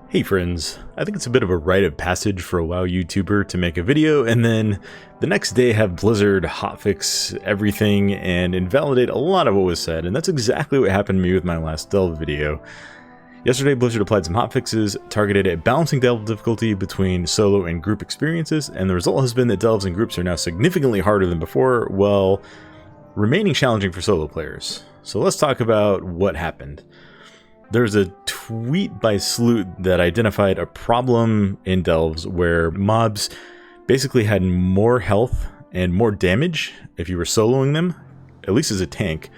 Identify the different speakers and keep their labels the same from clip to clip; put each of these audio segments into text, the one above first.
Speaker 1: Hey friends, I think it's a bit of a rite of passage for a WoW YouTuber to make a video and then the next day have Blizzard hotfix everything and invalidate a lot of what was said, and that's exactly what happened to me with my last Delve video. Yesterday Blizzard applied some hotfixes targeted at balancing Delve difficulty between solo and group experiences, and the result has been that Delves and groups are now significantly harder than before, while remaining challenging for solo players. So let's talk about what happened. There's a tweet by Sloot that identified a problem in Delves where mobs basically had more health and more damage if you were soloing them, at least as a tank,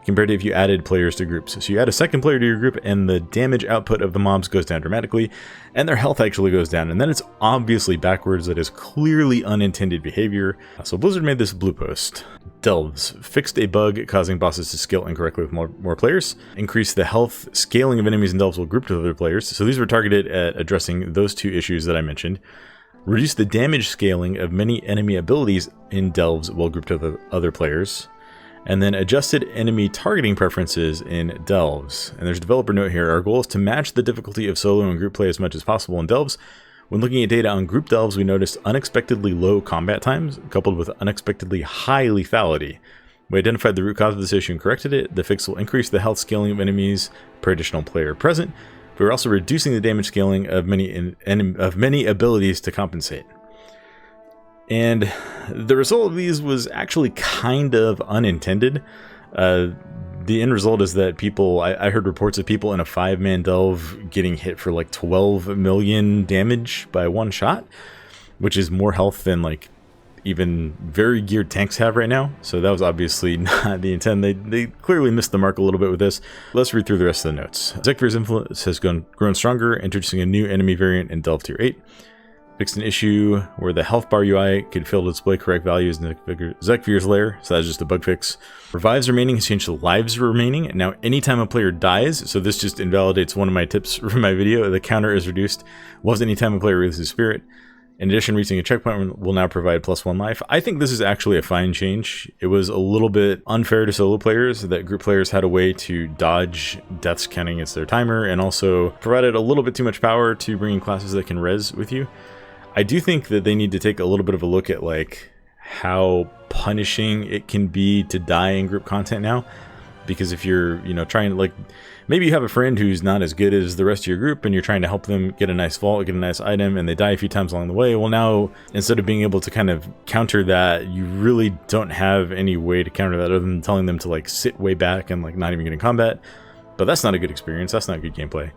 Speaker 1: compared to if you added players to groups. So you add a second player to your group and the damage output of the mobs goes down dramatically and their health actually goes down, and then it's obviously backwards. That is clearly unintended behavior. So Blizzard made this blue post. Delves fixed a bug causing bosses to scale incorrectly with more players, increased the health scaling of enemies in Delves while grouped with other players. So these were targeted at addressing those two issues that I mentioned. Reduced the damage scaling of many enemy abilities in Delves while grouped with other players. And then adjusted enemy targeting preferences in Delves. And there's a developer note here. Our goal is to match the difficulty of solo and group play as much as possible in Delves. When looking at data on group Delves, we noticed unexpectedly low combat times coupled with unexpectedly high lethality. We identified the root cause of this issue and corrected it. The fix will increase the health scaling of enemies per additional player present, but we're also reducing the damage scaling of many abilities to compensate. And the result of these was actually kind of unintended. The end result is that people, I heard reports of people in a 5-man Delve getting hit for like 12 million damage by one shot, which is more health than like even very geared tanks have right now. So that was obviously not the intent. They clearly missed the mark a little bit with this. Let's read through the rest of the notes. Zekvir's influence has grown stronger, introducing a new enemy variant in Delve Tier 8. Fixed an issue where the health bar UI could fail to display correct values in Zekvir's lair, so that's just a bug fix. Revives remaining has changed to lives remaining. Now anytime a player dies, so this just invalidates one of my tips from my video, the counter is reduced was anytime a player releases spirit. In addition, reaching a checkpoint will now provide +1 life. I think this is actually a fine change. It was a little bit unfair to solo players that group players had a way to dodge deaths counting against their timer, and also provided a little bit too much power to bring in classes that can res with you. I do think that they need to take a little bit of a look at like how punishing it can be to die in group content now, because if you're, trying to, like, maybe you have a friend who's not as good as the rest of your group and you're trying to help them get a nice vault, get a nice item, and they die a few times along the way. Well, now instead of being able to kind of counter that, you really don't have any way to counter that other than telling them to like sit way back and like not even get in combat. But that's not a good experience. That's not good gameplay.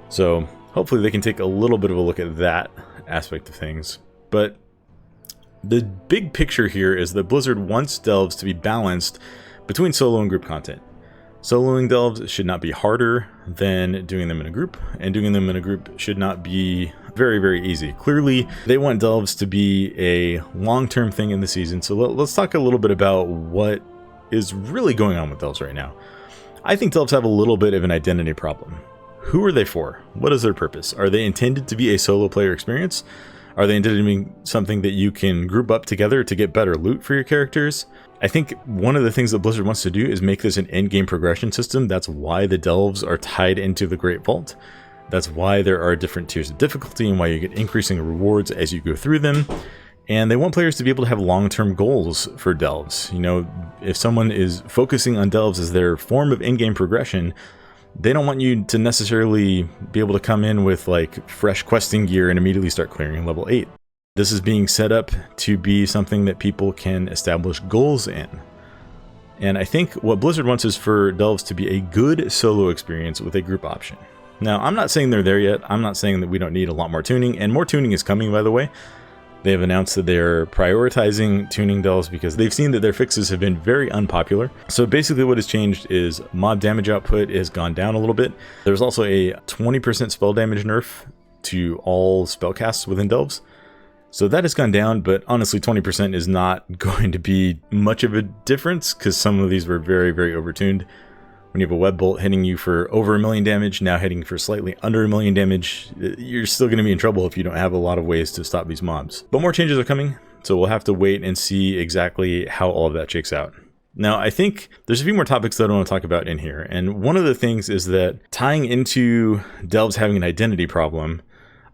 Speaker 1: So hopefully they can take a little bit of a look at that aspect of things. But the big picture here is that Blizzard wants Delves to be balanced between solo and group content. Soloing Delves should not be harder than doing them in a group, and doing them in a group should not be very, very easy. Clearly, they want Delves to be a long-term thing in the season, so let's talk a little bit about what is really going on with Delves right now. I think Delves have a little bit of an identity problem. Who are they for? What is their purpose? Are they intended to be a solo player experience? Are they intended to be something that you can group up together to get better loot for your characters? I think one of the things that Blizzard wants to do is make this an endgame progression system. That's why the Delves are tied into the Great Vault. That's why there are different tiers of difficulty and why you get increasing rewards as you go through them. And they want players to be able to have long-term goals for Delves. If someone is focusing on Delves as their form of in-game progression, they don't want you to necessarily be able to come in with like fresh questing gear and immediately start clearing level 8. This is being set up to be something that people can establish goals in. And I think what Blizzard wants is for Delves to be a good solo experience with a group option. Now, I'm not saying they're there yet. I'm not saying that we don't need a lot more tuning, and more tuning is coming, by the way. They have announced that they're prioritizing tuning Delves because they've seen that their fixes have been very unpopular. So basically what has changed is mob damage output has gone down a little bit. There's also a 20% spell damage nerf to all spellcasts within Delves. So that has gone down, but honestly 20% is not going to be much of a difference because some of these were very, very overtuned. When you have a web bolt hitting you for over 1 million damage, now hitting for slightly under 1 million damage, you're still going to be in trouble if you don't have a lot of ways to stop these mobs. But more changes are coming, so we'll have to wait and see exactly how all of that shakes out. Now, I think there's a few more topics that I want to talk about in here. And one of the things is that tying into Delves having an identity problem,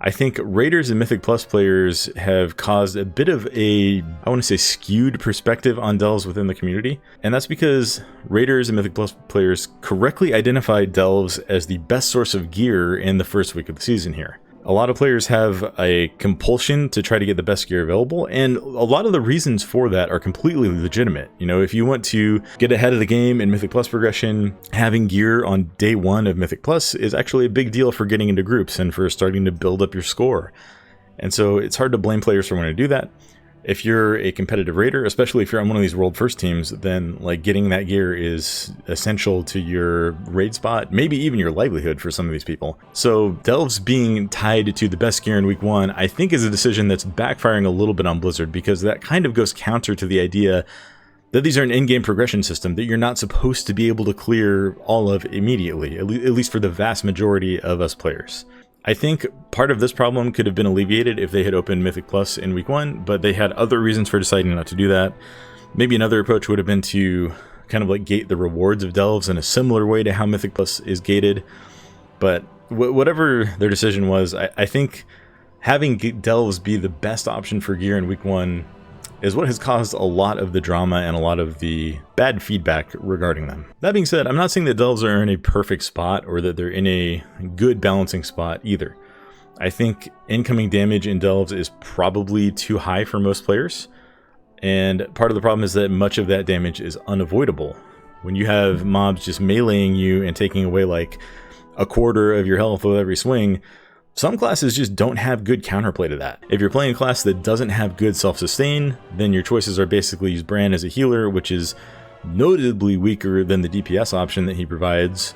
Speaker 1: I think Raiders and Mythic Plus players have caused a bit of a, I want to say, skewed perspective on Delves within the community. And that's because Raiders and Mythic Plus players correctly identified Delves as the best source of gear in the first week of the season here. A lot of players have a compulsion to try to get the best gear available, and a lot of the reasons for that are completely legitimate. You know, if you want to get ahead of the game in Mythic Plus progression, having gear on day one of Mythic Plus is actually a big deal for getting into groups and for starting to build up your score. And so it's hard to blame players for wanting to do that. If you're a competitive raider, especially if you're on one of these world first teams, then like getting that gear is essential to your raid spot, maybe even your livelihood for some of these people. So Delves being tied to the best gear in week 1, I think is a decision that's backfiring a little bit on Blizzard, because that kind of goes counter to the idea that these are an in-game progression system that you're not supposed to be able to clear all of immediately, at least for the vast majority of us players. I think part of this problem could have been alleviated if they had opened Mythic Plus in week 1, but they had other reasons for deciding not to do that. Maybe another approach would have been to kind of like gate the rewards of Delves in a similar way to how Mythic Plus is gated. But whatever their decision was, I think having Delves be the best option for gear in week 1 is what has caused a lot of the drama and a lot of the bad feedback regarding them. That being said, I'm not saying that Delves are in a perfect spot or that they're in a good balancing spot either. I think incoming damage in Delves is probably too high for most players, and part of the problem is that much of that damage is unavoidable. When you have mobs just meleeing you and taking away like a quarter of your health with every swing, some classes just don't have good counterplay to that. If you're playing a class that doesn't have good self-sustain, then your choices are basically use Brann as a healer, which is notably weaker than the DPS option that he provides,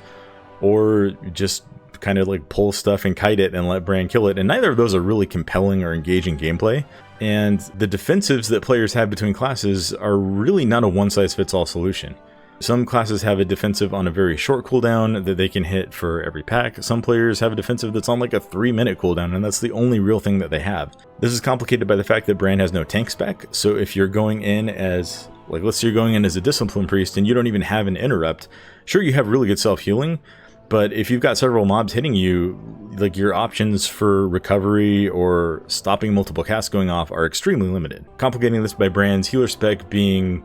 Speaker 1: or just kind of like pull stuff and kite it and let Brann kill it, and neither of those are really compelling or engaging gameplay. And the defensives that players have between classes are really not a one-size-fits-all solution. Some classes have a defensive on a very short cooldown that they can hit for every pack. Some players have a defensive that's on like a 3-minute cooldown, and that's the only real thing that they have. This is complicated by the fact that Brann has no tank spec, so if you're going in as, like let's say you're going in as a discipline priest and you don't even have an interrupt, sure you have really good self-healing, but if you've got several mobs hitting you, like your options for recovery or stopping multiple casts going off are extremely limited. Complicating this by Brann's healer spec being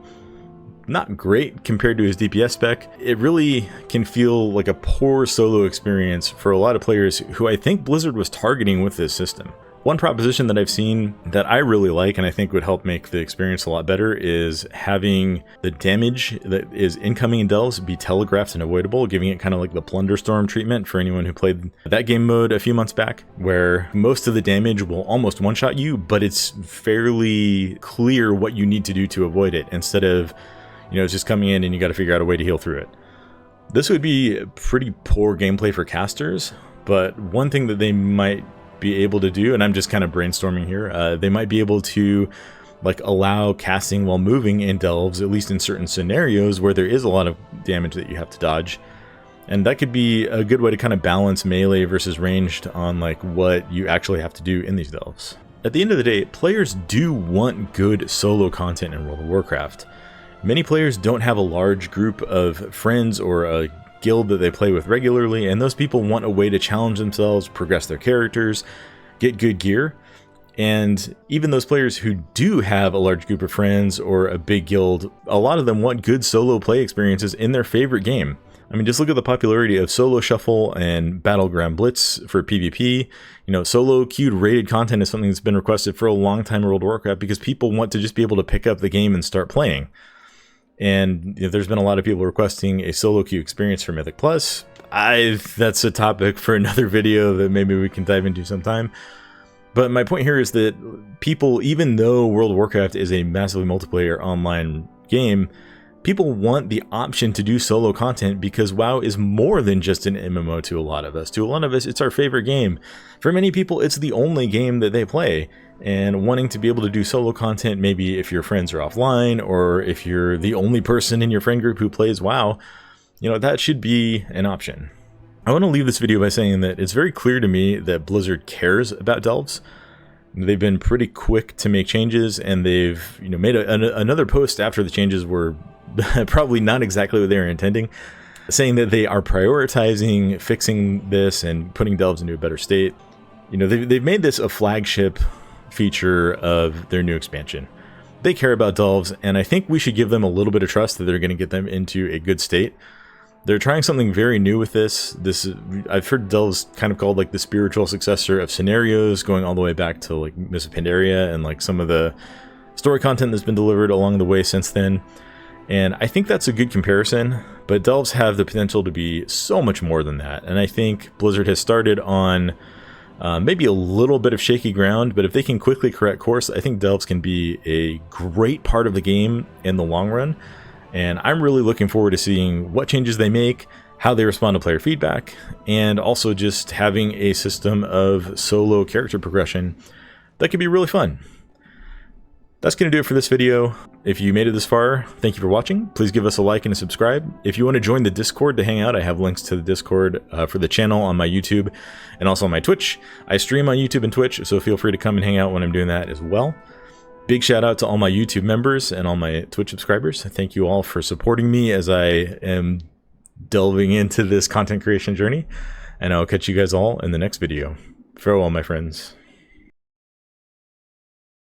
Speaker 1: not great compared to his DPS spec, it really can feel like a poor solo experience for a lot of players who I think Blizzard was targeting with this system. One proposition that I've seen that I really like and I think would help make the experience a lot better is having the damage that is incoming in Delves be telegraphed and avoidable, giving it kind of like the Plunderstorm treatment for anyone who played that game mode a few months back, where most of the damage will almost one-shot you, but it's fairly clear what you need to do to avoid it, instead of, you know, it's just coming in and you got to figure out a way to heal through it. This would be pretty poor gameplay for casters, but one thing that they might be able to do, and I'm just kind of brainstorming here, they might be able to like allow casting while moving in Delves, at least in certain scenarios where there is a lot of damage that you have to dodge. And that could be a good way to kind of balance melee versus ranged on like what you actually have to do in these Delves. At the end of the day, players do want good solo content in World of Warcraft. Many players don't have a large group of friends or a guild that they play with regularly, and those people want a way to challenge themselves, progress their characters, get good gear. And even those players who do have a large group of friends or a big guild, a lot of them want good solo play experiences in their favorite game. I mean, just look at the popularity of Solo Shuffle and Battleground Blitz for PvP. You know, solo queued rated content is something that's been requested for a long time in World of Warcraft because people want to just be able to pick up the game and start playing. And you know, there's been a lot of people requesting a solo queue experience for Mythic Plus. That's a topic for another video that maybe we can dive into sometime. But my point here is that people, even though World of Warcraft is a massively multiplayer online game, people want the option to do solo content because WoW is more than just an MMO to a lot of us. To a lot of us, it's our favorite game. For many people, it's the only game that they play. And wanting to be able to do solo content, maybe if your friends are offline or if you're the only person in your friend group who plays WoW, you know, that should be an option. I want to leave this video by saying that it's very clear to me that Blizzard cares about Delves. They've been pretty quick to make changes, and they've, you know, made another post after the changes were probably not exactly what they were intending, saying that they are prioritizing fixing this and putting delves into a better state. You know, they've made this a flagship feature of their new expansion. They care about delves, and I think we should give them a little bit of trust that they're going to get them into a good state. They're trying something very new with this. I've heard delves kind of called like the spiritual successor of scenarios, going all the way back to like Mists of Pandaria and like some of the story content that's been delivered along the way since then. And I think that's a good comparison, but delves have the potential to be so much more than that. And I think Blizzard has started on maybe a little bit of shaky ground, but if they can quickly correct course, I think delves can be a great part of the game in the long run. And I'm really looking forward to seeing what changes they make, how they respond to player feedback, and also just having a system of solo character progression that could be really fun. That's going to do it for this video. If you made it this far, thank you for watching. Please give us a like and a subscribe. If you want to join the Discord to hang out, I have links to the Discord for the channel on my YouTube and also on my Twitch. I stream on YouTube and Twitch, so feel free to come and hang out when I'm doing that as well. Big shout out to all my YouTube members and all my Twitch subscribers. Thank you all for supporting me as I am delving into this content creation journey. And I'll catch you guys all in the next video. Farewell, my friends.